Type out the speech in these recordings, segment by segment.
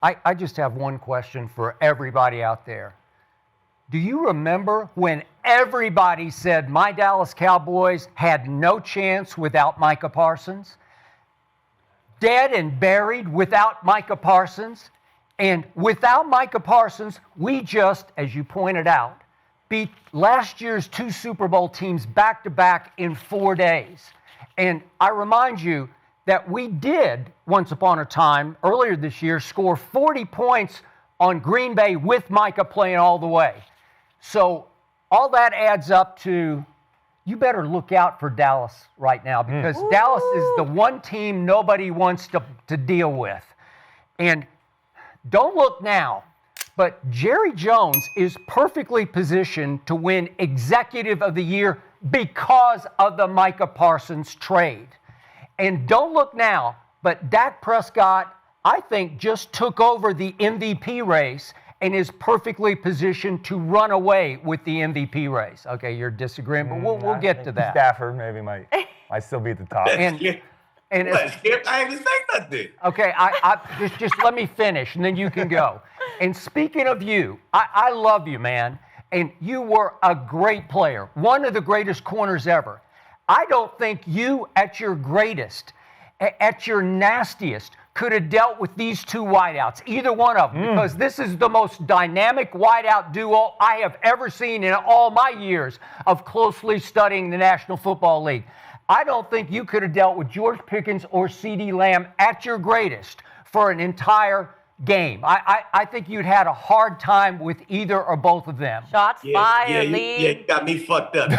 I just have one question for everybody out there. Do you remember when everybody said my Dallas Cowboys had no chance without Micah Parsons? Dead and buried without Micah Parsons. And without Micah Parsons, we just, as you pointed out, beat last year's 2 Super Bowl teams back-to-back in 4 days. And I remind you that we did, once upon a time, earlier this year, score 40 points on Green Bay with Micah playing all the way. So all that adds up to, you better look out for Dallas right now, because Dallas is the one team nobody wants to deal with. And don't look now, but Jerry Jones is perfectly positioned to win Executive of the Year because of the Micah Parsons trade. And don't look now, but Dak Prescott, I think, just took over the MVP race and is perfectly positioned to run away with the MVP race. Okay, you're disagreeing, but we'll get to that. Stafford maybe might still be at the top. Skip, I ain't even say nothing. Okay, I just let me finish, and then you can go. And speaking of you, I love you, man, and you were a great player, one of the greatest corners ever. I don't think you, at your greatest, at your nastiest, could have dealt with these 2 wideouts, either one of them, because this is the most dynamic wideout duo I have ever seen in all my years of closely studying the National Football League. I don't think you could have dealt with George Pickens or CeeDee Lamb at your greatest for an entire game. I think you'd had a hard time with either or both of them. Shots fired, Lee. Yeah, you got me fucked up.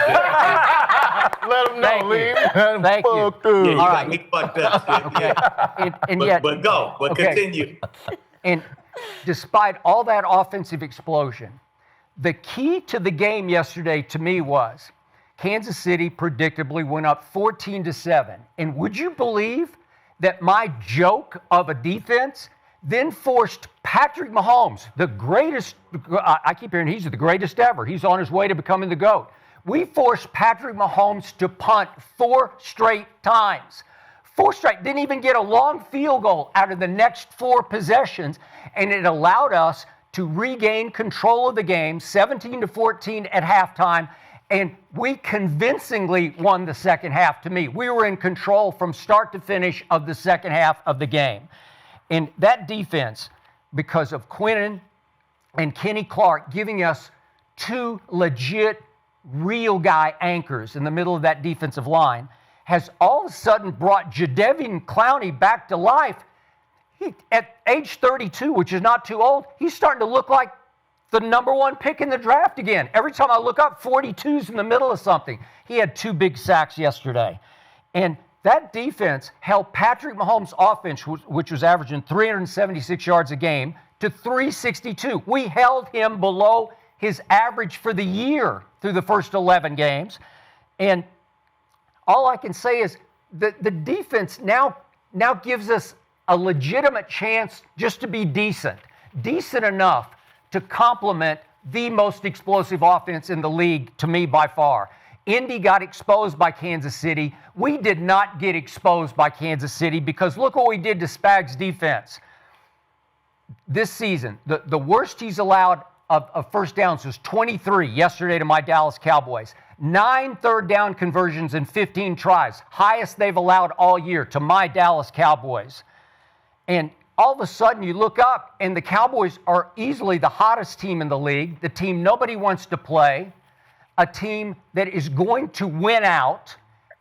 Let them know, Lee. Thank you. Yeah, you got me fucked up. Okay. But continue. And despite all that offensive explosion, the key to the game yesterday to me was Kansas City predictably went up 14-7. And would you believe that my joke of a defense then forced Patrick Mahomes, the greatest, I keep hearing he's the greatest ever. He's on his way to becoming the GOAT. We forced Patrick Mahomes to punt 4 straight times. 4 straight, didn't even get a long field goal out of the next 4 possessions, and it allowed us to regain control of the game, 17-14 at halftime, and we convincingly won the second half to me. We were in control from start to finish of the second half of the game. And that defense, because of Quinnen and Kenny Clark giving us 2 legit, real guy anchors in the middle of that defensive line, has all of a sudden brought Jadeveon Clowney back to life. He, at age 32, which is not too old, he's starting to look like the number 1 pick in the draft again. Every time I look up, 42's in the middle of something. He had 2 big sacks yesterday. And that defense held Patrick Mahomes' offense, which was averaging 376 yards a game, to 362. We held him below his average for the year through the first 11 games. And all I can say is the defense now gives us a legitimate chance just to be decent enough to complement the most explosive offense in the league, to me, by far. Indy got exposed by Kansas City. We did not get exposed by Kansas City, because look what we did to Spags' defense. This season, the worst he's allowed of first downs was 23 yesterday to my Dallas Cowboys. 9 third down conversions in 15 tries. Highest they've allowed all year to my Dallas Cowboys. And all of a sudden you look up and the Cowboys are easily the hottest team in the league, the team nobody wants to play, a team that is going to win out,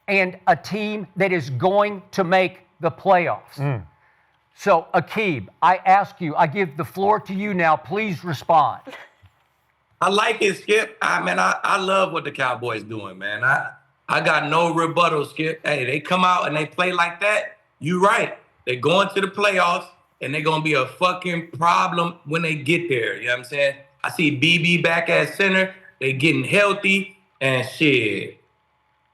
and a team that is going to make the playoffs. So, Aqib, I ask you, I give the floor to you now. Please respond. I like it, Skip. I love what the Cowboys doing, man. I got no rebuttal, Skip. Hey, they come out and they play like that. You right. They're going to the playoffs, and they're going to be a fucking problem when they get there. You know what I'm saying? I see BB back at center. They getting healthy, and shit.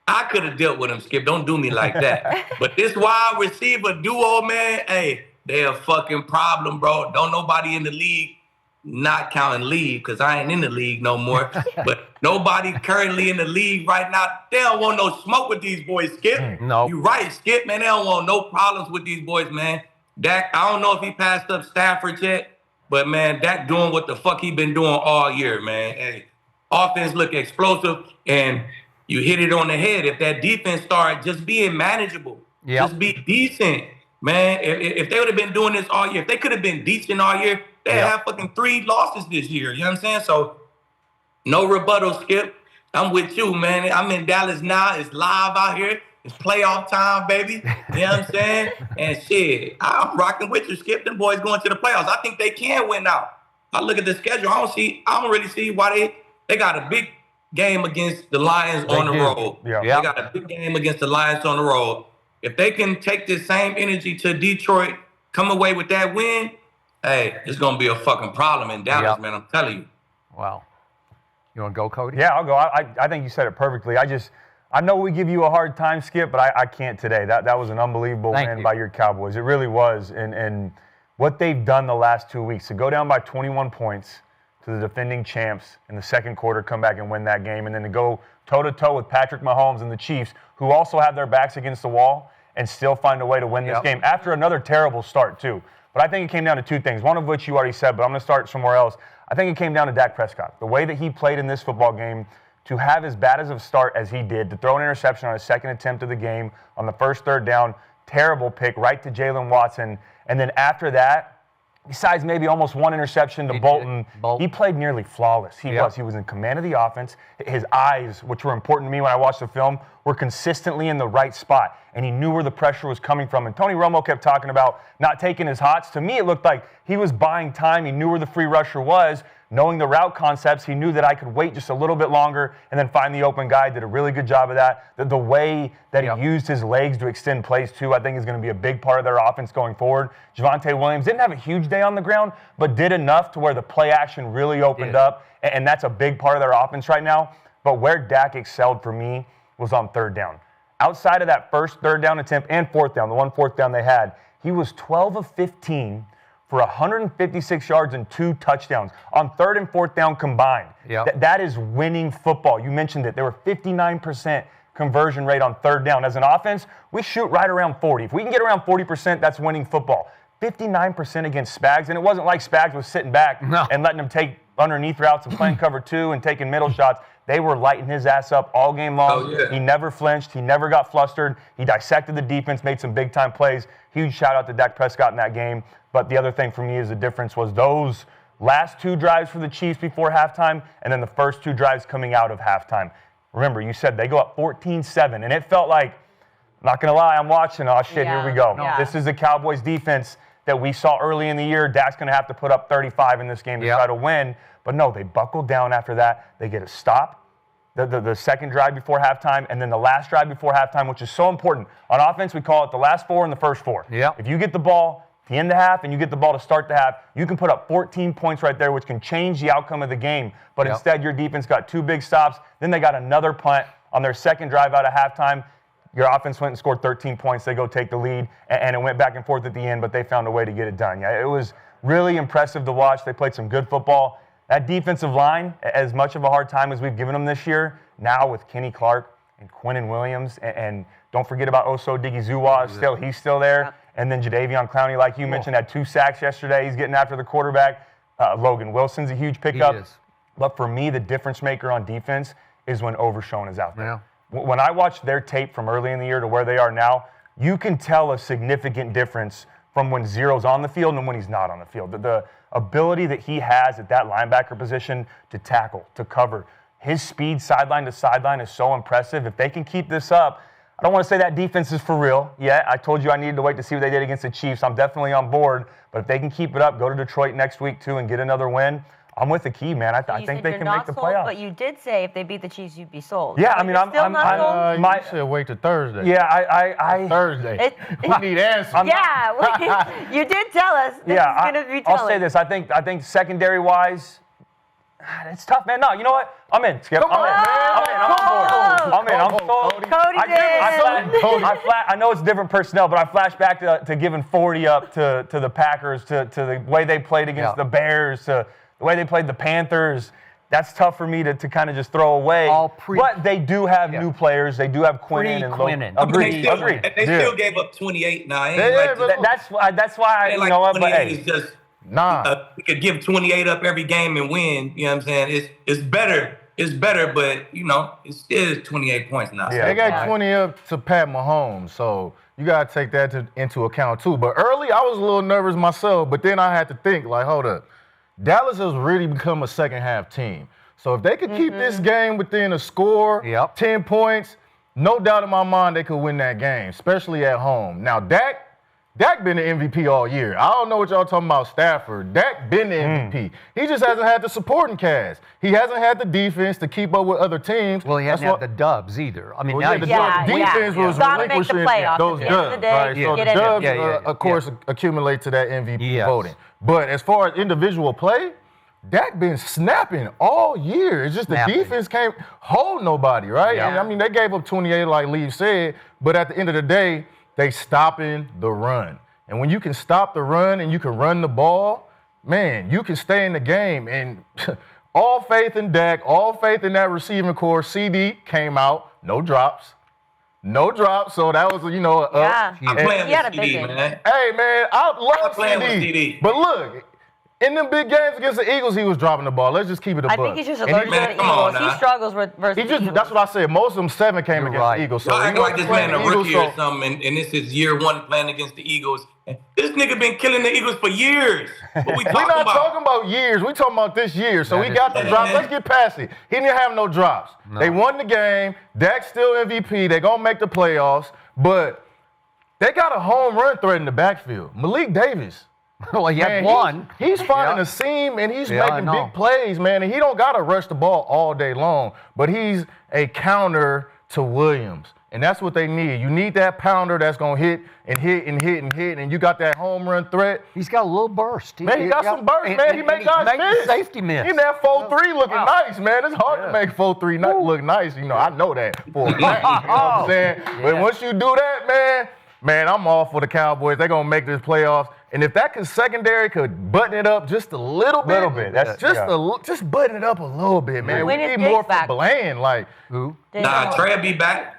I could have dealt with them, Skip. Don't do me like that. But this wide receiver duo, man, hey, they a fucking problem, bro. Don't nobody in the league, not counting league, because I ain't in the league no more, but nobody currently in the league right now, they don't want no smoke with these boys, Skip. No. You right, Skip, man. They don't want no problems with these boys, man. Dak, I don't know if he passed up Stafford yet, but man, Dak doing what the fuck he been doing all year, man. Hey, offense look explosive, and you hit it on the head. If that defense start just being manageable, just be decent, man. If they would have been doing this all year, if they could have been decent all year, they'd have fucking 3 losses this year. You know what I'm saying? So, no rebuttal, Skip. I'm with you, man. I'm in Dallas now. It's live out here. It's playoff time, baby. You know what I'm saying? And shit, I'm rocking with you, Skip. Them boys going to the playoffs. I think they can win out. I look at the schedule. I don't really see why they got a big game against the Lions on the road. Yeah. They got a big game against the Lions on the road. If they can take this same energy to Detroit, come away with that win, hey, it's gonna be a fucking problem in Dallas, man. I'm telling you. Wow. You want to go, Cody? Yeah, I'll go. I think you said it perfectly. I know we give you a hard time, Skip, but I can't today. That was an unbelievable win by your Cowboys. It really was. And what they've done the last 2 weeks, to go down by 21 points to the defending champs in the second quarter, come back and win that game, and then to go toe-to-toe with Patrick Mahomes and the Chiefs, who also have their backs against the wall, and still find a way to win this game after another terrible start, too. But I think it came down to 2 things, one of which you already said, but I'm going to start somewhere else. I think it came down to Dak Prescott. The way that he played in this football game, to have as bad as a start as he did, to throw an interception on his second attempt of the game, on the first third down, terrible pick right to Jalen Watson. And then after that, besides maybe almost one interception to Bolton, he played nearly flawless. He was in command of the offense. His eyes, which were important to me when I watched the film, were consistently in the right spot. And he knew where the pressure was coming from. And Tony Romo kept talking about not taking his hots. To me, it looked like he was buying time. He knew where the free rusher was. Knowing the route concepts, he knew that I could wait just a little bit longer and then find the open guy. Did a really good job of that. The way that he used his legs to extend plays, too, I think is going to be a big part of their offense going forward. Javonte Williams didn't have a huge day on the ground, but did enough to where the play action really opened up, and that's a big part of their offense right now. But where Dak excelled for me was on third down. Outside of that first third down attempt and fourth down, the one fourth down they had, he was 12 of 15 for 156 yards and 2 touchdowns on third and fourth down combined. That is winning football. You mentioned it. There were 59% conversion rate on third down. As an offense, we shoot right around 40. If we can get around 40%, that's winning football. 59% against Spags, and it wasn't like Spags was sitting back and letting him take underneath routes and playing cover 2 and taking middle shots. They were lighting his ass up all game long. He never flinched. He never got flustered. He dissected the defense, made some big-time plays. Huge shout-out to Dak Prescott in that game. But the other thing for me is the difference was those last 2 drives for the Chiefs before halftime and then the first 2 drives coming out of halftime. Remember, you said they go up 14-7, and it felt like, I'm not going to lie, I'm watching, oh, shit, here we go. This is the Cowboys defense that we saw early in the year. Dak's going to have to put up 35 in this game to try to win. But no, they buckled down after that. They get a stop, the second drive before halftime, and then the last drive before halftime, which is so important. On offense, we call it the last 4 and the first 4. If you get the ball at the end of the half and you get the ball to start the half, you can put up 14 points right there, which can change the outcome of the game. But instead, your defense got 2 big stops. Then they got another punt on their second drive out of halftime. Your offense went and scored 13 points. They go take the lead, and it went back and forth at the end, but they found a way to get it done. It was really impressive to watch. They played some good football. That defensive line, as much of a hard time as we've given them this year, now with Kenny Clark and Quinnen Williams, and don't forget about Oso Digizua. He's still there. And then Jadeveon Clowney, like you mentioned, had 2 sacks yesterday. He's getting after the quarterback. Logan Wilson's a huge pickup. But for me, the difference maker on defense is when Overshown is out there. When I watch their tape from early in the year to where they are now, you can tell a significant difference from when Zero's on the field and when he's not on the field. The ability that he has at that linebacker position to tackle, to cover, his speed sideline to sideline is so impressive. If they can keep this up, I don't want to say that defense is for real yet. I told you I needed to wait to see what they did against the Chiefs. I'm definitely on board. But if they can keep it up, go to Detroit next week too and get another win, I'm with the key, man. I think they can make the playoffs. But you did say if they beat the Chiefs, you'd be sold. Yeah, I mean, I'm you said wait till Thursday. Yeah, I Thursday. We need answers. You did tell us. This is going to be telling. I'll say this. I think secondary-wise, it's tough, man. No, you know what? I'm in, Skip. I'm in. I'm sold. Cody's in. I know it's different personnel, but I flash back to giving 40 up to the Packers, to the way they played against the Bears, to the way they played the Panthers. that's tough for me to kind of just throw away. But they do have new players. They do have Quinnen and Quinnen. Agreed. They still gave up 28 now. That's why you know what? But hey, is just we could give 28 up every game and win. You know what I'm saying? It's better. It's better, but it still is 28 points now. Yeah, they got 20 up to Pat Mahomes, so you gotta take that into account too. But early, I was a little nervous myself, but then I had to think, like, hold up. Dallas has really become a second half team. So if they could keep this game within a score, 10 points, no doubt in my mind they could win that game, especially at home. Now, Dak been the MVP all year. I don't know what y'all talking about Stafford. Dak been the MVP. He just hasn't had the supporting cast. He hasn't had the defense to keep up with other teams. Well, he hasn't had the dubs either. I mean, now the defense was relinquishing those dubs. Right? So the dubs, of course, accumulate to that MVP voting. But as far as individual play, Dak been snapping all year. It's just the defense can't hold nobody, right? Yeah. And I mean, they gave up 28, like Lee said, but at the end of the day, they stopping the run. And when you can stop the run and you can run the ball, man, you can stay in the game. And all faith in Dak, all faith in that receiving core. CeeDee came out, no drops. No drops, so that was, I'm playing with CeeDee, man. Hey, man, I love CeeDee. But look, in them big games against the Eagles, he was dropping the ball. Let's just keep it a buck. I think he's just allergic to the Eagles. He struggles versus the Eagles. That's what I said. Most of them 7 came against the Eagles. So I act like this man a rookie or something, and this is year 1 playing against the Eagles. This nigga been killing the Eagles for years. What we We're not talking about years. We talking about this year. So we got the drops. Let's get past it. He didn't have no drops. No. They won the game. Dak's still MVP. They're going to make the playoffs. But they got a home run threat in the backfield. Malik Davis. Well, he had one. He's finding a seam, and he's making big plays, man. And he don't got to rush the ball all day long. But he's a counter to Williams. And that's what they need. You need that pounder that's going to hit and hit and hit and hit, and you got that home run threat. He's got a little burst. Man, he got some burst, man. He made guys miss. Safety miss. He that 4-3 looking nice, man. It's hard to make 4-3 look nice. I know that for a fact. You know what I'm saying? But once you do that, man, I'm all for the Cowboys. They're going to make this playoffs. And if that secondary could button it up just a little bit. That's just button it up a little bit, man. We need more from Bland. Like, who? Trey will be back.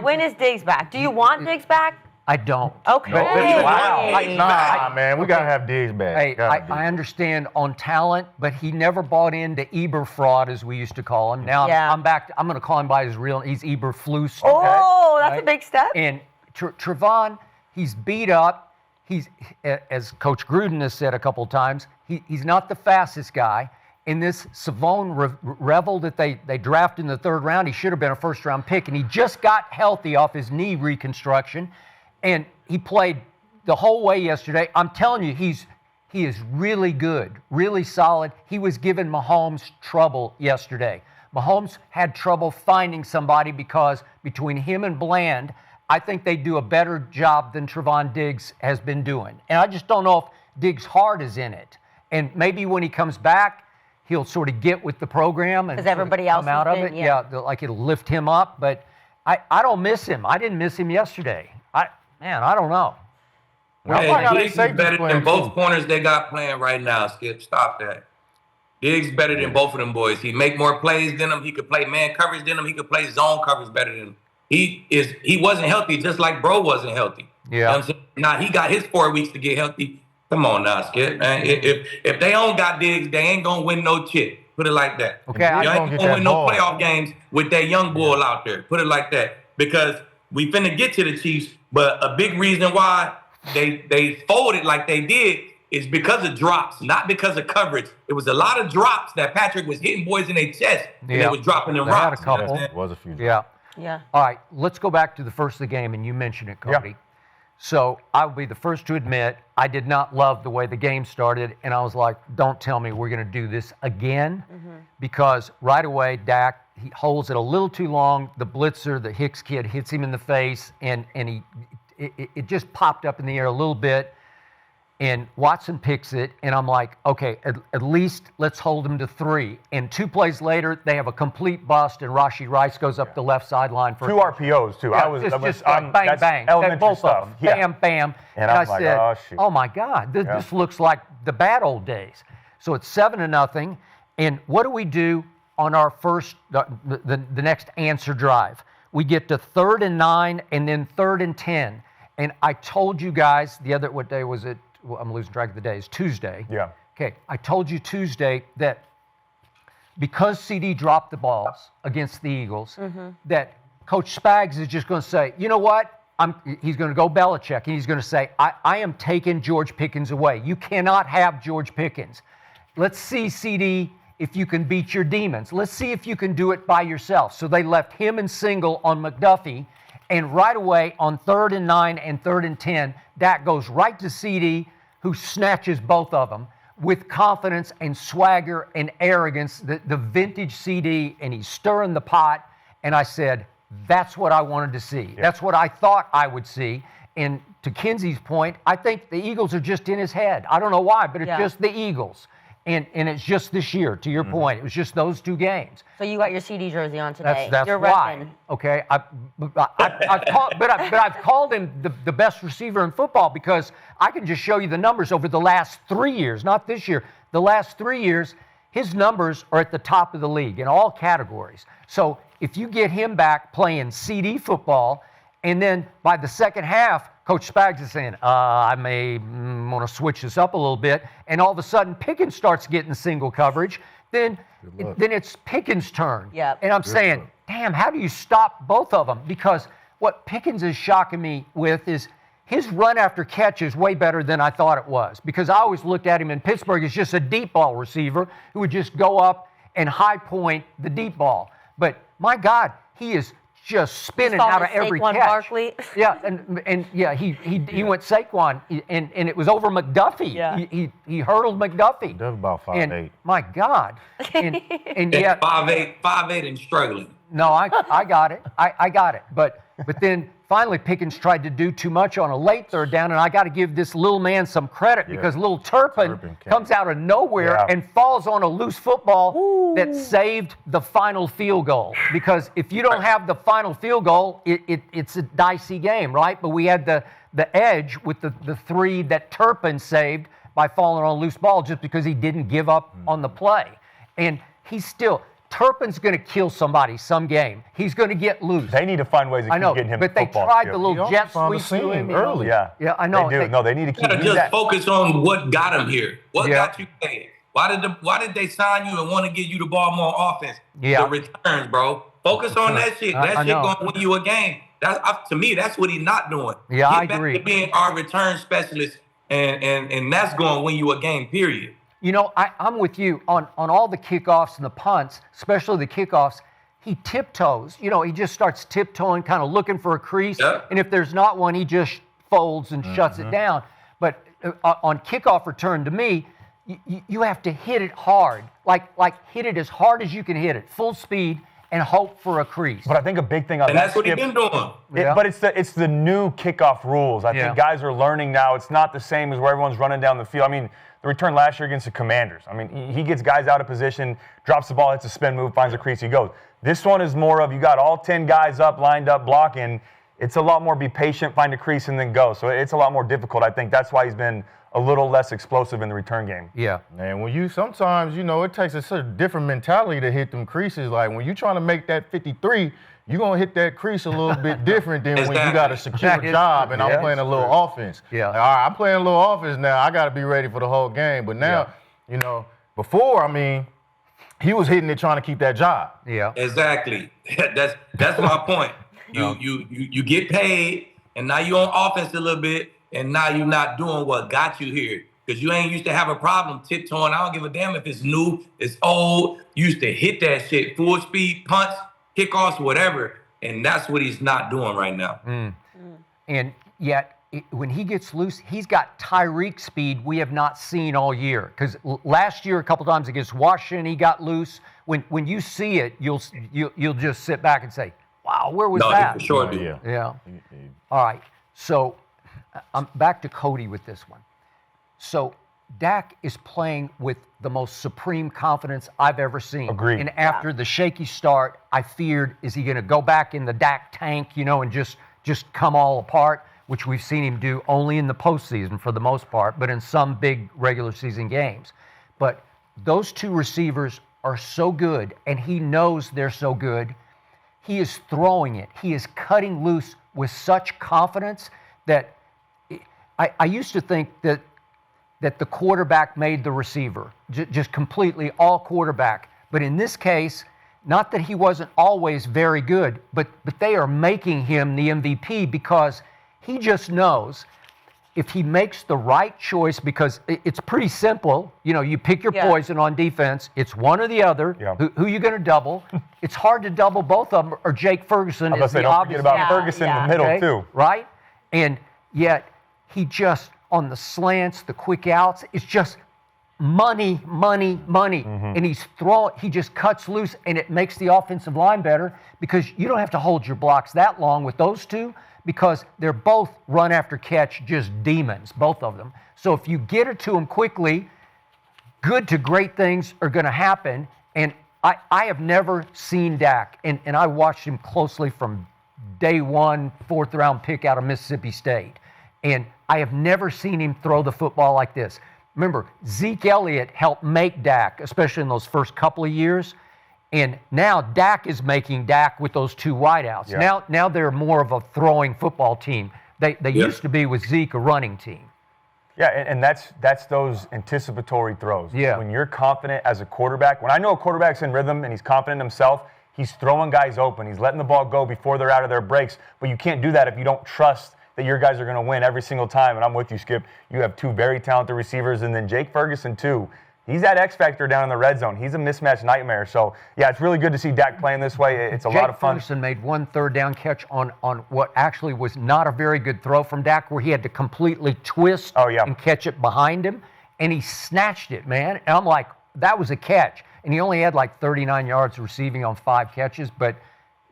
When is Diggs back? Do you want Diggs back? I don't. Okay. Man, we got to have Diggs back. Hey, I understand on talent, but he never bought into Eber fraud, as we used to call him. Now I'm back. I'm going to call him by his real. He's Eber Flus. Oh, that's a big step. And Trevon, he's beat up. He's, as Coach Gruden has said a couple times, he's not the fastest guy. In this Savone Revel that they drafted in the 3rd round, he should have been a first-round pick, and he just got healthy off his knee reconstruction, and he played the whole way yesterday. I'm telling you, he is really good, really solid. He was giving Mahomes trouble yesterday. Mahomes had trouble finding somebody because between him and Bland, I think they do a better job than Trevon Diggs has been doing. And I just don't know if Diggs' heart is in it. And maybe when he comes back, he'll sort of get with the program and everybody else come out of it. Yeah, like it'll lift him up. But I don't miss him. I didn't miss him yesterday. I don't know. Diggs is better than both corners they got playing right now, Skip. Stop that. Diggs better than both of them boys. He make more plays than them. He could play man coverage than them. He could play zone coverage better than them. He wasn't healthy just like Bro wasn't healthy. Yeah. You know what I'm saying? Now he got his 4 weeks to get healthy. Come on now, Skip, man. If they don't got Diggs, they ain't gonna win no chip. Put it like that. Okay, you ain't gonna win no playoff games with that young bull out there. Put it like that. Because we finna get to the Chiefs, but a big reason why they folded like they did is because of drops, not because of coverage. It was a lot of drops that Patrick was hitting boys in their chest, and they was dropping them rocks. Had a couple. It was a few. Yeah. All right, let's go back to the first of the game, and you mentioned it, Cody. Yeah. So I'll be the first to admit I did not love the way the game started, and I was like, don't tell me we're going to do this again, because right away Dak, he holds it a little too long. The blitzer, the Hicks kid, hits him in the face, and it just popped up in the air a little bit, and Watson picks it, and I'm like, okay, at least let's hold him to 3. And 2 plays later, they have a complete bust, and Rashee Rice goes up the left sideline for 2 RPOs too. Yeah, just bang, bang, elementary both stuff. of them. Bam, bam. And I said, like, oh shoot. Oh my God, this looks like the bad old days. So it's 7-0, And what do we do on our first, the next answer drive? We get to 3rd and 9 and then 3rd and 10. And I told you guys what day was it? Well, I'm losing track of the days. Tuesday. Yeah. Okay, I told you Tuesday that because CD dropped the balls against the Eagles, that Coach Spags is just going to say, you know what? He's going to go Belichick, and he's going to say, I am taking George Pickens away. You cannot have George Pickens. Let's see, CD, if you can beat your demons. Let's see if you can do it by yourself. So they left him and single on McDuffie, and right away on 3rd and 9 and 3rd and 10, Dak goes right to CD, who snatches both of them with confidence and swagger and arrogance, the vintage CD, and he's stirring the pot. And I said, that's what I wanted to see. Yeah. That's what I thought I would see. And to Kenzie's point, I think the Eagles are just in his head. I don't know why, but it's just the Eagles. And it's just this year, to your point. It was just those 2 games. So you got your CD jersey on today. That's You're why. repping. Okay, I've called him the best receiver in football because I can just show you the numbers over the last 3 years, not this year. The last 3 years, his numbers are at the top of the league in all categories. So if you get him back playing CD football, and then by the second half, Coach Spags is saying, I may want to switch this up a little bit, and all of a sudden Pickens starts getting single coverage, then it's Pickens' turn. Yep. And I'm saying, damn, how do you stop both of them? Because what Pickens is shocking me with is his run after catch is way better than I thought it was, because I always looked at him in Pittsburgh as just a deep ball receiver who would just go up and high point the deep ball. But my God, he is just spinning out of every Saquon catch. Barkley. Yeah, and yeah, he went Saquon, and it was over McDuffie. Yeah. He hurdled McDuffie. That's about 5'8". And my God, and yet 5'8" and struggling. no, I got it. I got it. But then finally Pickens tried to do too much on a late 3rd down, and I got to give this little man some credit because little Turpin comes out of nowhere and falls on a loose football that saved the final field goal. Because if you don't have the final field goal, it's a dicey game, right? But we had the edge with the 3 that Turpin saved by falling on a loose ball just because he didn't give up on the play. And he's still... Turpin's going to kill somebody some game. He's going to get loose. They need to find ways to keep getting him but the football. They tried the little jet sweep to him early. Yeah, I know. They do. They need to keep just that. focus on what got him here. What got you paid? Why did they sign you and want to give you the ball more offense? Yeah. The returns, bro. Focus on that shit. That shit going to win you a game. To me, that's what he's not doing. Yeah, I Get agree. back to being our return specialist, and that's going to win you a game, period. You know, I'm with you on all the kickoffs and the punts, especially the kickoffs. He tiptoes. You know, he just starts tiptoeing, kind of looking for a crease. Yep. And if there's not one, he just folds and shuts it down. But on kickoff return, to me, you have to hit it hard. Like hit it as hard as you can hit it, full speed, and hope for a crease. But I think a big thing on And that, that's what he's Skip, been doing. But it's the new kickoff rules. I think guys are learning now. It's not the same as where everyone's running down the field. I mean, the return last year against the Commanders. I mean, he gets guys out of position, drops the ball, hits a spin move, finds a crease, he goes. This one is more of you got all 10 guys up, lined up, blocking. It's a lot more be patient, find a crease, and then go. So it's a lot more difficult. I think that's why he's been a little less explosive in the return game. Yeah. And when sometimes, it takes a sort of different mentality to hit them creases. Like when you're trying to make that 53, you're going to hit that crease a little bit different than when you got a secure job and I'm playing a little offense. Yeah. Like, all right, I'm playing a little offense now. I got to be ready for the whole game. But now, before, he was hitting it trying to keep that job. Yeah. Exactly. That's my point. You get paid, and now you're on offense a little bit, and now you're not doing what got you here. Because you ain't used to have a problem tiptoeing. I don't give a damn if it's new, it's old. You used to hit that shit, full speed, punts, kickoffs, whatever. And that's what he's not doing right now. And yet, when he gets loose, he's got Tyreek speed we have not seen all year. Because last year, a couple times against Washington, he got loose. When you see it, you'll just sit back and say, "Wow, where was that?" No, for sure, dude. Yeah. All right. So I'm back to Cody with this one. So Dak is playing with the most supreme confidence I've ever seen. Agreed. And after the shaky start, I feared, is he going to go back in the Dak tank, and just come all apart, which we've seen him do only in the postseason for the most part, but in some big regular season games. But those two receivers are so good, and he knows they're so good. He is throwing it. He is cutting loose with such confidence that I used to think that the quarterback made the receiver, just completely all quarterback. But in this case, not that he wasn't always very good, but they are making him the MVP because he just knows if he makes the right choice, because it's pretty simple. You pick your poison on defense. It's one or the other. Yeah. Who you going to double? It's hard to double both of them, or Jake Ferguson is the don't obvious. forget about Ferguson in the middle, too. Right? And yet, he just, on the slants, the quick outs, it's just money. Mm-hmm. And he just cuts loose, and it makes the offensive line better because you don't have to hold your blocks that long with those two because they're both run after catch, just demons, both of them. So if you get it to them quickly, good to great things are going to happen. And I have never seen Dak, and I watched him closely from day one, 4th round pick out of Mississippi State. And I have never seen him throw the football like this. Remember, Zeke Elliott helped make Dak, especially in those first couple of years. And now Dak is making Dak with those two wideouts. Yeah. Now they're more of a throwing football team. They used to be with Zeke a running team. Yeah, and that's those anticipatory throws. Yeah. When you're confident as a quarterback, when I know a quarterback's in rhythm and he's confident in himself, he's throwing guys open. He's letting the ball go before they're out of their breaks. But you can't do that if you don't trust that your guys are going to win every single time. And I'm with you, Skip. You have two very talented receivers, and then Jake Ferguson, too. He's that X factor down in the red zone. He's a mismatch nightmare. So, yeah, it's really good to see Dak playing this way. It's a lot of fun. Jake Ferguson made one third down catch on what actually was not a very good throw from Dak, where he had to completely twist and catch it behind him, and he snatched it, man. And I'm like, that was a catch. And he only had like 39 yards receiving on 5 catches, but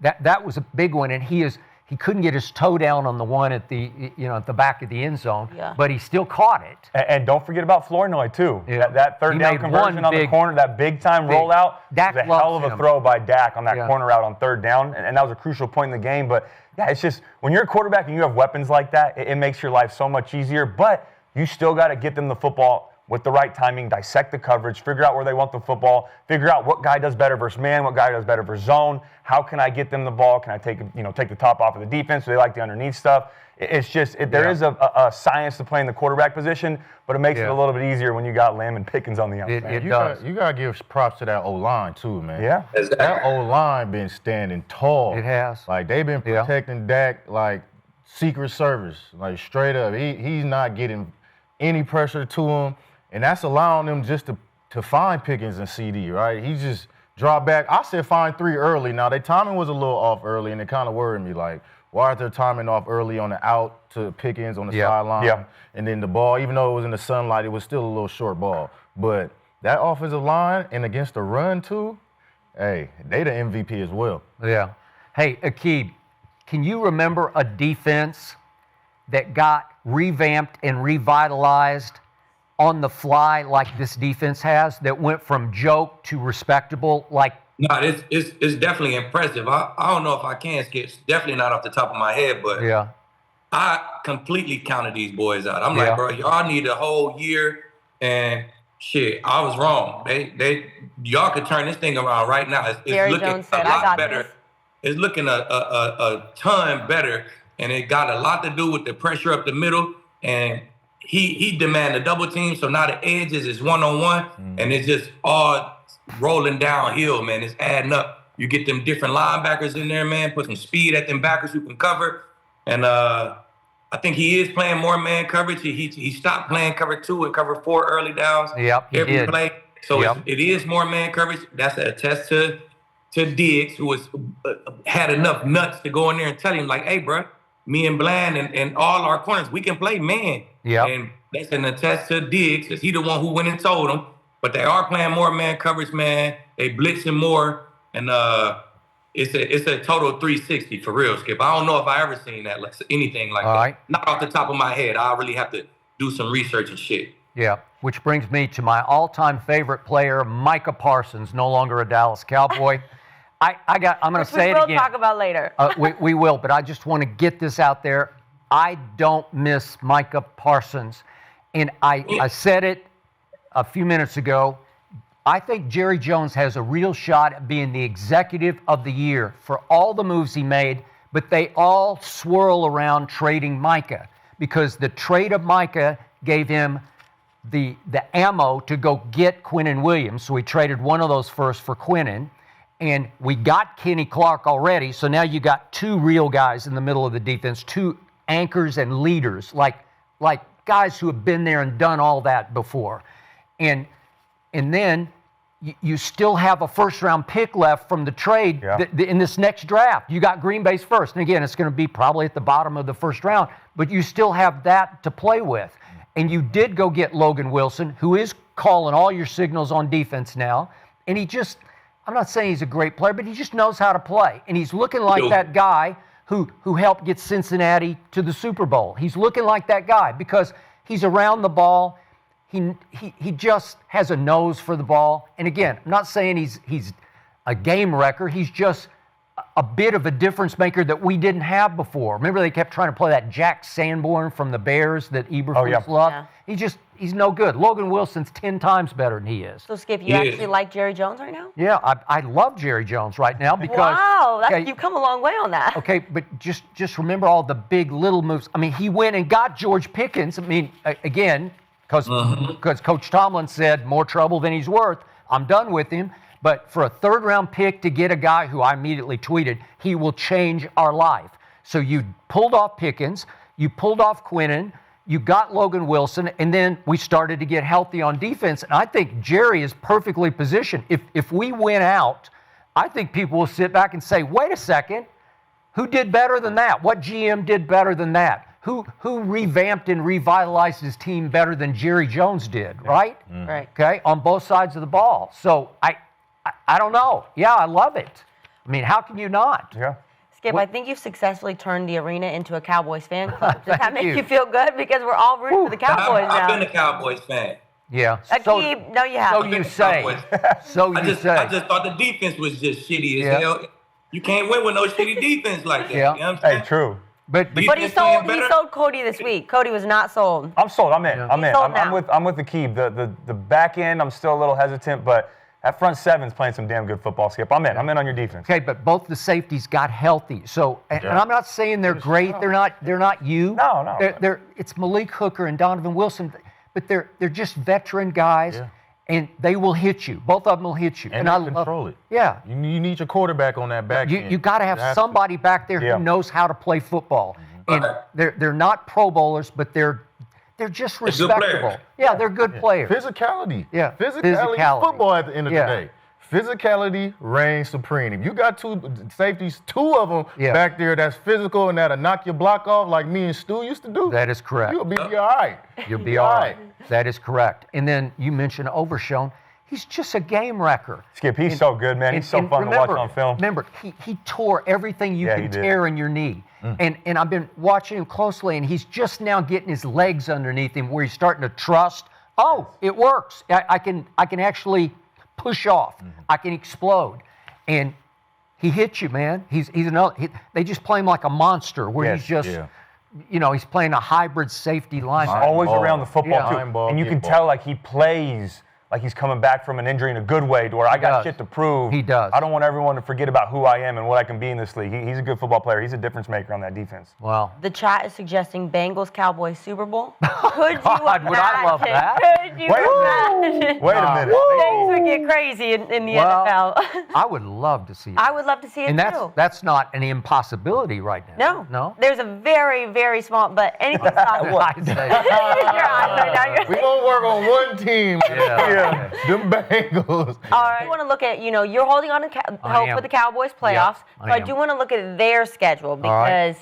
that was a big one. And he couldn't get his toe down on the one at the back of the end zone, but he still caught it. And don't forget about Flournoy, too. Yeah. That third down conversion on the corner, that big-time rollout, Dak was a hell of a throw by Dak on that corner route on 3rd down, and that was a crucial point in the game. But, yeah, it's just when you're a quarterback and you have weapons like that, it makes your life so much easier. But you still got to get them the football with the right timing, dissect the coverage, figure out where they want the football, figure out what guy does better versus man, what guy does better versus zone, how can I get them the ball, can I take the top off of the defense, do they like the underneath stuff? It's just, there is a science to playing the quarterback position, but it makes it a little bit easier when you got Lamb and Pickens on the outside. It does. You got to give props to that O-line, too, man. Yeah. That O-line been standing tall. It has. Like, they've been protecting Dak like Secret Service, like straight up. He's not getting any pressure to him. And that's allowing them just to find Pickens and CeeDee, right? He just dropped back. I said find 3 early. Now, their timing was a little off early, and it kind of worried me. Like, why are they timing off early on the out to Pickens on the sideline? Yeah. And then the ball, even though it was in the sunlight, it was still a little short ball. But that offensive line and against the run, too, hey, they the MVP as well. Yeah. Hey, Aqib, can you remember a defense that got revamped and revitalized on the fly like this defense has, that went from joke to respectable? No, it's definitely impressive. I don't know if I can skip. It's definitely not off the top of my head, but I completely counted these boys out. I'm like, bro, y'all need a whole year, and shit, I was wrong. Y'all could turn this thing around right now. It's looking a lot better. It's looking a ton better, and it got a lot to do with the pressure up the middle, and he demanded a double team, so now the edges is one-on-one, and it's just all rolling downhill, man. It's adding up. You get them different linebackers in there, man, put some speed at them backers who can cover, and I think he is playing more man coverage. He stopped playing cover 2 and cover 4 early downs every play. So it is more man coverage. That's a test to Diggs, who had enough nuts to go in there and tell him, like, hey, bro, me and Bland and all our corners, we can play man. Yeah. And that's an attest to Diggs, because he the one who went and told them. But they are playing more man coverage, man. They blitzing more, and it's a total 360 for real, Skip. I don't know if I ever seen that, anything like that. Right. Not off the top of my head. I really have to do some research and shit. Yeah, which brings me to my all-time favorite player, Micah Parsons, no longer a Dallas Cowboy. I'm going to say it again. We'll talk about later. We will, but I just want to get this out there. I don't miss Micah Parsons. And I said it a few minutes ago. I think Jerry Jones has a real shot at being the executive of the year for all the moves he made, but they all swirl around trading Micah because the trade of Micah gave him the ammo to go get Quinnen Williams. So we traded one of those first for Quinnen, and we got Kenny Clark already. So now you got two real guys in the middle of the defense, two anchors and leaders, like guys who have been there and done all that before. And then you still have a first-round pick left from the trade in this next draft. You got Green Bay's first. And again, it's going to be probably at the bottom of the first round, but you still have that to play with. And you did go get Logan Wilson, who is calling all your signals on defense now. And I'm not saying he's a great player, but he just knows how to play. And he's looking like that guy who helped get Cincinnati to the Super Bowl. He's looking like that guy because he's around the ball. He just has a nose for the ball. And again, I'm not saying he's a game wrecker. He's just a bit of a difference maker that we didn't have before. Remember they kept trying to play that Jack Sanborn from the Bears that Eberflus loved? Yeah. He's no good. Logan Wilson's 10 times better than he is. So, Skip, you actually like Jerry Jones right now? Yeah, I love Jerry Jones right now because... Wow, you've come a long way on that. Okay, but just remember all the big little moves. I mean, he went and got George Pickens. I mean, again, because Coach Tomlin said more trouble than he's worth. I'm done with him. But for a third-round pick to get a guy who I immediately tweeted, he will change our life. So you pulled off Pickens, you pulled off Quinnen, you got Logan Wilson, and then we started to get healthy on defense. And I think Jerry is perfectly positioned. If we win out, I think people will sit back and say, wait a second, who did better than that? What GM did better than that? Who revamped and revitalized his team better than Jerry Jones did, right? Right. Okay, on both sides of the ball. So I don't know. Yeah, I love it. I mean, how can you not? Yeah. Skip, I think you've successfully turned the arena into a Cowboys fan club. Does that make you feel good? Because we're all rooting for the Cowboys now. I've been a Cowboys fan. Yeah. No, you haven't. So you say. I just thought the defense was just shitty as hell. You can't win with no shitty defense like that. Yeah. You know what I'm saying? Hey, true. But he sold Cody this week. Cody was not sold. I'm sold. I'm in. Yeah. I'm in. Sold I'm with the Keeb. The back end, I'm still a little hesitant, but that front seven's playing some damn good football, Skip. I'm in. I'm in on your defense. Okay, but both the safeties got healthy. So, and I'm not saying they're great. They're not you. No. It's Malik Hooker and Donovan Wilson, but they're just veteran guys, and they will hit you. Both of them will hit you. And I control it. Yeah. You need your quarterback on that back end. You got to have somebody back there who knows how to play football. And they're not Pro Bowlers, but they're just respectable. Yeah, they're good players. Physicality. Yeah. Physicality. Football at the end of the day. Physicality reigns supreme. If you got two safeties, two of them back there that's physical and that'll knock your block off like me and Stu used to do. That is correct. You'll be all right. You'll be all right. That is correct. And then you mentioned Overshown. He's just a game wrecker. Skip, he's so good, man. He's so fun to watch on film. Remember, he tore everything you can tear in your knee. And I've been watching him closely, and he's just now getting his legs underneath him where he's starting to trust, it works. I can actually push off. I can explode. And he hits you, man. They just play him like a monster where he's just, he's playing a hybrid safety line. He's always around the football, too. And you can tell, like, he plays like he's coming back from an injury in a good way to where I got shit to prove. He does. I don't want everyone to forget about who I am and what I can be in this league. He's a good football player. He's a difference maker on that defense. Wow. The chat is suggesting Bengals-Cowboys Super Bowl. Could you imagine? Would I love that? Could you imagine? Wait a minute. Things would get crazy in the NFL. I would love to see it. I would love to see it, and too. that's not an impossibility right now. No. There's a very, very small, but anything's possible. Your eyes right now. We're going to work on one team. Them Bengals. All right. I want to look at, you're holding on to hope for the Cowboys playoffs. I do want to look at their schedule because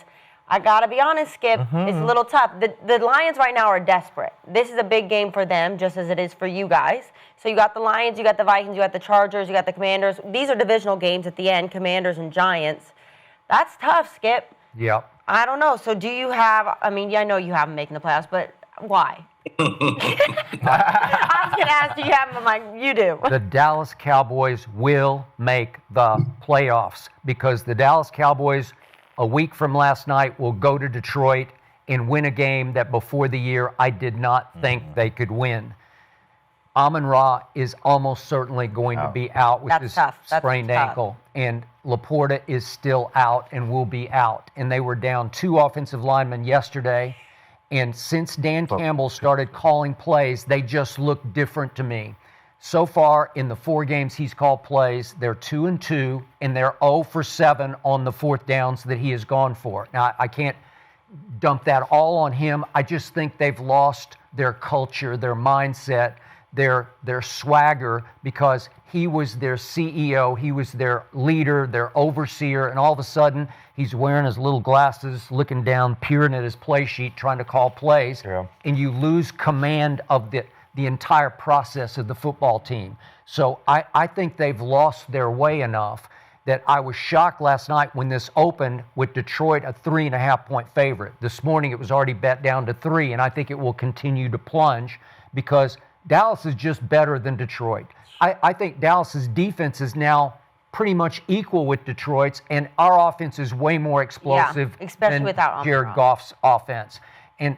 I got to be honest, Skip, it's a little tough. The Lions right now are desperate. This is a big game for them, just as it is for you guys. So you got the Lions, you got the Vikings, you got the Chargers, you got the Commanders. These are divisional games at the end, Commanders and Giants. That's tough, Skip. Yep. I don't know. So do you have, I know you have them making the playoffs, but why? I was going to ask, do you have them? I'm like, you do. The Dallas Cowboys will make the playoffs because the Dallas Cowboys, a week from last night, will go to Detroit and win a game that before the year I did not think they could win. Amon-Ra is almost certainly going to be out with this sprained ankle. And Laporta is still out and will be out. And they were down 2 offensive linemen yesterday. And since Dan Campbell started calling plays, they just look different to me. So far, in the 4 games he's called plays, they're 2-2, and they're 0 for 7 on the 4th downs that he has gone for. Now, I can't dump that all on him. I just think they've lost their culture, their mindset, their swagger, because he was their CEO, he was their leader, their overseer, and all of a sudden he's wearing his little glasses, looking down, peering at his play sheet, trying to call plays, and you lose command of the entire process of the football team. So I think they've lost their way enough that I was shocked last night when this opened with Detroit a 3.5-point favorite. This morning it was already bet down to 3, and I think it will continue to plunge because Dallas is just better than Detroit. I think Dallas's defense is now pretty much equal with Detroit's, and our offense is way more explosive especially than Jared Goff's offense. And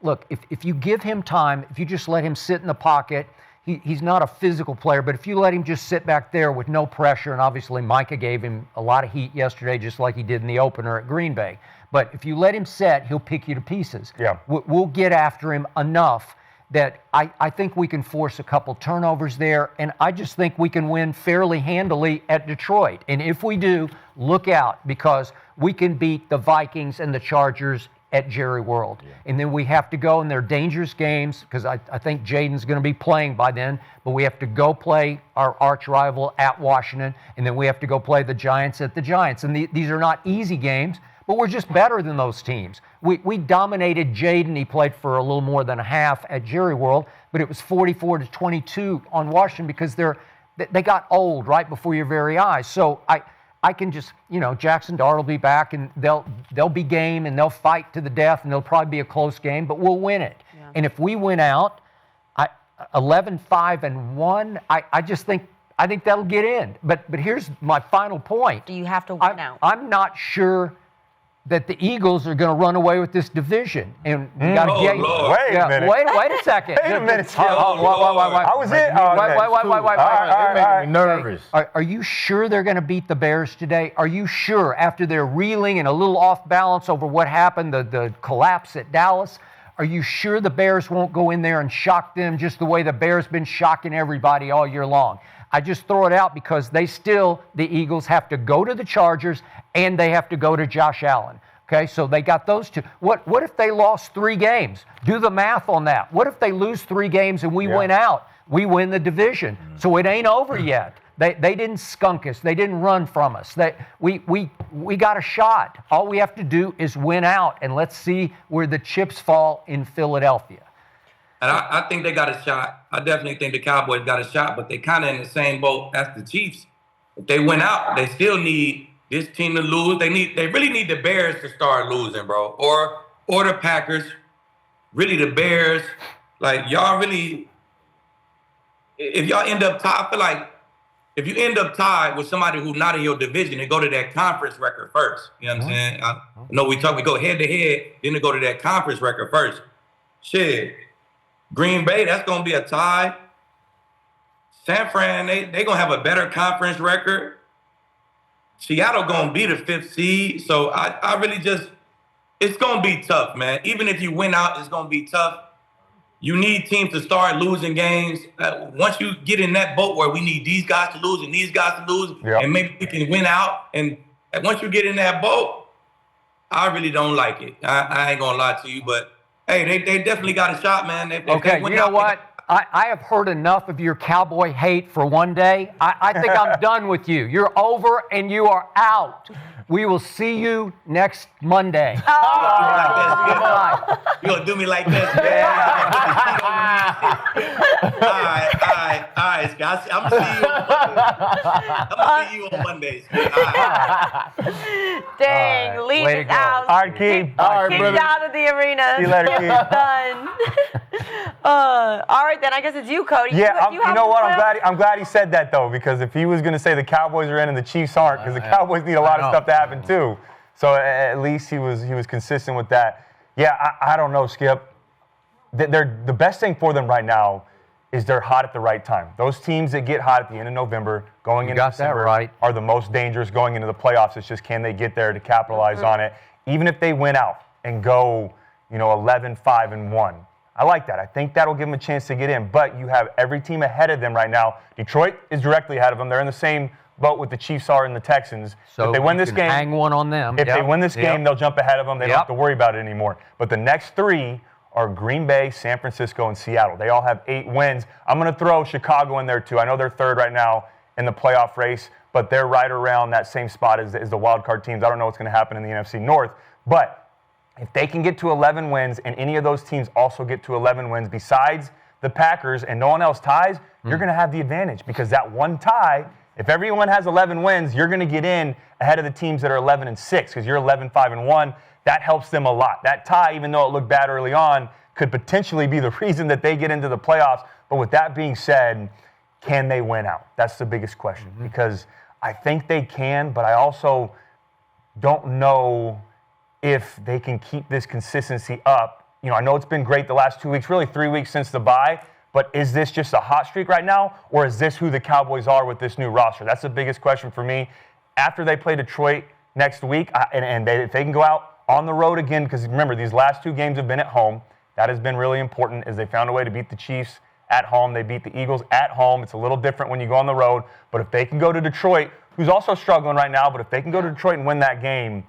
look, if you give him time, if you just let him sit in the pocket, he's not a physical player, but if you let him just sit back there with no pressure, and obviously Micah gave him a lot of heat yesterday, just like he did in the opener at Green Bay. But if you let him sit, he'll pick you to pieces. Yeah. We'll get after him enough that I think we can force a couple turnovers there, and I just think we can win fairly handily at Detroit. And if we do, look out, because we can beat the Vikings and the Chargers at Jerry World. Yeah. And then we have to go, and they're dangerous games, because I think Jaden's going to be playing by then, but we have to go play our arch rival at Washington, and then we have to go play the Giants at the Giants. And these are not easy games, but we're just better than those teams. We dominated Jaden. He played for a little more than a half at Jerry World, but it was 44-22 on Washington because they got old right before your very eyes. So I can just, Jackson Dart will be back, and they'll be game, and they'll fight to the death, and it'll probably be a close game, but we'll win it. Yeah. And if we win out 11-5-1, I think that'll get in. But here's my final point. Do you have to win out? I'm not sure that the Eagles are going to run away with this division, and we got to get. Wait a minute. Wait a second. Wait a minute. Wait. I was in. Wait. They're making me nervous. Are you sure they're going to beat the Bears today? Are you sure after they're reeling and a little off balance over what happened, the collapse at Dallas? Are you sure the Bears won't go in there and shock them just the way the Bears been shocking everybody all year long? I just throw it out because the Eagles have to go to the Chargers and they have to go to Josh Allen. Okay, so they got those two. What if they lost 3 games? Do the math on that. What if they lose 3 games and we win out? We win the division. So it ain't over yet. They didn't skunk us. They didn't run from us. We got a shot. All we have to do is win out, and let's see where the chips fall in Philadelphia. And I think they got a shot. I definitely think the Cowboys got a shot, but they kind of in the same boat as the Chiefs. If they win out, they still need this team to lose. They really need the Bears to start losing, bro, or the Packers. Really, the Bears. Like, y'all really, if y'all end up tied, I feel like if you end up tied with somebody who's not in your division, and go to that conference record first. You know what I'm saying? I know we go head to head, then to go to that conference record first. Shit. Green Bay, that's going to be a tie. San Fran, they going to have a better conference record. Seattle going to be the 5th seed. So I really just, it's going to be tough, man. Even if you win out, it's going to be tough. You need teams to start losing games. Once you get in that boat where we need these guys to lose and these guys to lose, and maybe we can win out. And once you get in that boat, I really don't like it. I ain't going to lie to you, but hey, they definitely got a shot, man. Okay, you know what? I have heard enough of your Cowboy hate for one day. I think I'm done with you. You're over and you are out. We will see you next Monday. You're going to do me like this, man. All right, Scott. I'm going to see you on Mondays. All right. Dang, leave it out. All right, Keith. All right, brother. Out of the arena. See you later, Keith. Done. All right, then I guess it's you, Cody. Yeah, you know what? I'm glad he said that, though, because if he was going to say the Cowboys are in and the Chiefs aren't, because the Cowboys need a lot of stuff to happen too. So at least he was consistent with that. Yeah, I don't know, Skip. The best thing for them right now is they're hot at the right time. Those teams that get hot at the end of November, going into December, are the most dangerous going into the playoffs. It's just, can they get there to capitalize on it? Even if they win out and go, 11-5-1. I like that. I think that'll give them a chance to get in. But you have every team ahead of them right now. Detroit is directly ahead of them. They're in the same boat with the Chiefs are and the Texans. So if they win this game, hang one on them. If they win this game, they'll jump ahead of them. They don't have to worry about it anymore. But the next 3 are Green Bay, San Francisco, and Seattle. They all have 8 wins. I'm going to throw Chicago in there too. I know they're 3rd right now in the playoff race, but they're right around that same spot as the wild card teams. I don't know what's going to happen in the NFC North, but if they can get to 11 wins and any of those teams also get to 11 wins besides the Packers and no one else ties, you're going to have the advantage, because that one tie, if everyone has 11 wins, you're going to get in ahead of the teams that are 11-6, because you're 11-5-1. That helps them a lot. That tie, even though it looked bad early on, could potentially be the reason that they get into the playoffs. But with that being said, can they win out? That's the biggest question, because I think they can, but I also don't know if they can keep this consistency up. I know it's been great the last 2 weeks, really 3 weeks since the bye, but is this just a hot streak right now, or is this who the Cowboys are with this new roster? That's the biggest question for me. After they play Detroit next week, if they can go out on the road again, because remember, these last 2 games have been at home. That has been really important, as they found a way to beat the Chiefs at home. They beat the Eagles at home. It's a little different when you go on the road. But if they can go to Detroit, who's also struggling right now, but if they can go to Detroit and win that game,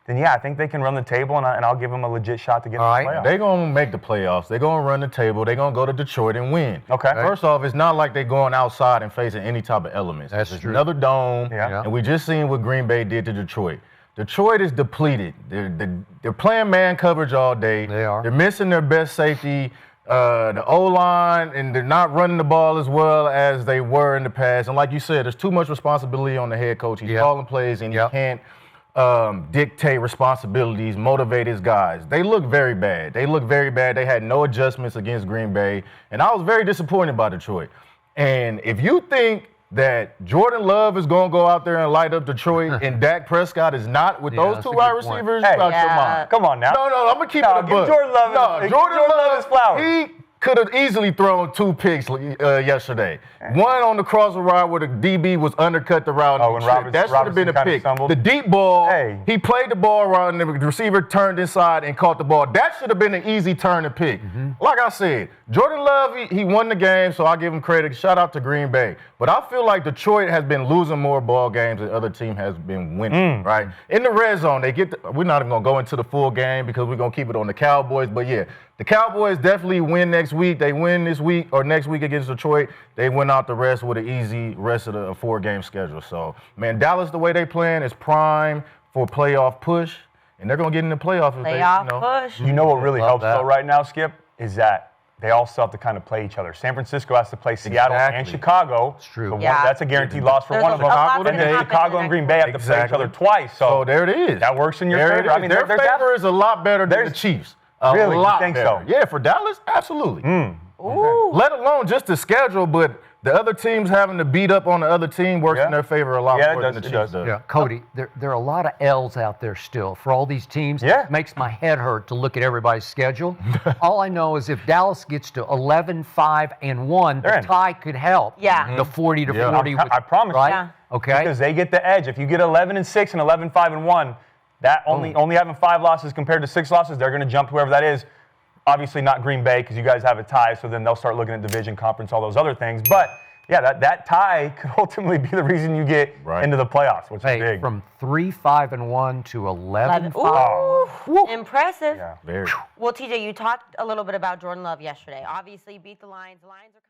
then I think they can run the table, and I'll give them a legit shot to get in the playoffs. They're going to make the playoffs. They're going to run the table. They're going to go to Detroit and win. Okay. First off, it's not like they're going outside and facing any type of elements. That's It's true. another dome, Yeah. and we just seen what Green Bay did to Detroit. Detroit is depleted. They're playing man coverage all day. They are. They're missing their best safety, the O-line, and they're not running the ball as well as they were in the past. And like you said, there's too much responsibility on the head coach. He's calling plays, and he can't dictate responsibilities, motivate his guys. They look very bad. They had no adjustments against Green Bay, and I was very disappointed by Detroit. And if you think that Jordan Love is going to go out there and light up Detroit and Dak Prescott is not with those that's 2 a wide good point. receivers, Hey, you out your mind. Come on now. No, I'm going to keep it a give buck. Jordan Love Jordan Love his flowers. He could have easily thrown 2 picks yesterday. One on the crosser route where the DB was undercut the route. Oh, and that should have been a pick. The deep ball, he played the ball around, and the receiver turned inside and caught the ball. That should have been an easy turn to pick. Like I said, Jordan Love, he won the game, so I'll give him credit. Shout out to Green Bay. But I feel like Detroit has been losing more ball games than the other team has been winning, right? In the red zone, we're not even going to go into the full game because we're going to keep it on the Cowboys. But yeah, the Cowboys definitely win next week. They win this week or next week against Detroit. They win out the rest with an easy rest of the 4-game schedule. So, man, Dallas, the way they playing is prime for playoff push, and they're going to get in the playoff if push. You know what really helps that. though right now, Skip, is that they all still have to kind of play each other. San Francisco has to play Seattle and Chicago. It's true. So that's a guaranteed loss for one of them. But then Chicago and Green Bay have to play each other twice. So there it is. That works in your favor. I mean, their favor is a lot better than the Chiefs. Really? A lot You think better. so? Yeah, for Dallas, absolutely. Ooh. Let alone just the schedule, but the other teams having to beat up on the other team works in their favor a lot more than the Chiefs does. Yeah, Cody, there are a lot of L's out there still for all these teams. Yeah. It makes my head hurt to look at everybody's schedule. All I know is if Dallas gets to 11-5-1, the tie could help. Yeah. The 40 to 40. I promise right? you. Yeah. Okay. Because they get the edge. If you get 11-6 and 11-5-1, that only having 5 losses compared to 6 losses, they're going to jump whoever that is. Obviously not Green Bay because you guys have a tie, so then they'll start looking at division, conference, all those other things. But yeah, that tie could ultimately be the reason you get into the playoffs, which is big. From 3-5-1 to 11-5. Ooh, impressive. Yeah. Very. Well, TJ, you talked a little bit about Jordan Love yesterday. Obviously, beat the Lions. The Lions are